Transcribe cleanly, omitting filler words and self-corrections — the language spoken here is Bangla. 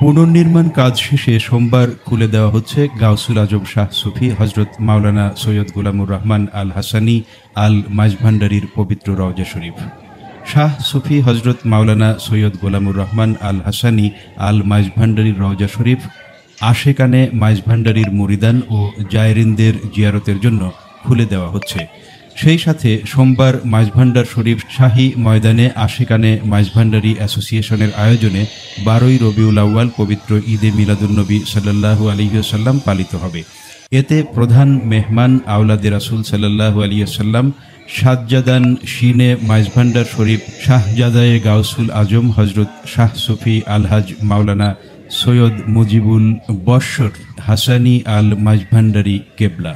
পুনর্নির্মাণ কাজ শেষে সোমবার খুলে দেওয়া হচ্ছে গাউসুল আজম শাহ সুফি হজরত মাওলানা সৈয়দ গোলামুর রহমান আল হাসানি আল মাঝভান্ডারীর পবিত্র রওজা শরীফ। শাহ সুফি হজরত মাওলানা সৈয়দ গোলামুর রহমান আল হাসানি আল মাঝভান্ডারীর রওজা শরীফ আশেকানে মাঝভান্ডারীর মুরিদান ও জায়রিনদের জিয়ারতের জন্য খুলে দেওয়া হচ্ছে। সেই সাথে সোমবার মাঝভান্ডার শরীফ শাহী ময়দানে আশেকানে মাঝভান্ডারী অ্যাসোসিয়েশনের আয়োজনে 12ই রবিউল আউয়াল পবিত্র ঈদে মিলাদুন্নবী সাল্লাল্লাহু আলাইহি ওয়াসাল্লাম পালিত হবে। এতে প্রধান মেহমান আওলাদে রাসূল সাল্লাল্লাহু আলাইহি ওয়াসাল্লাম সাজ্জাদান শিনে মাঝভান্ডার শরীফ শাহজাদায়ে গাউসুল আজম হজরত শাহ সুফি আলহাজ মাওলানা সৈয়দ মুজিবুল বশর হাসানি আল মাঝভান্ডারী কেবলা।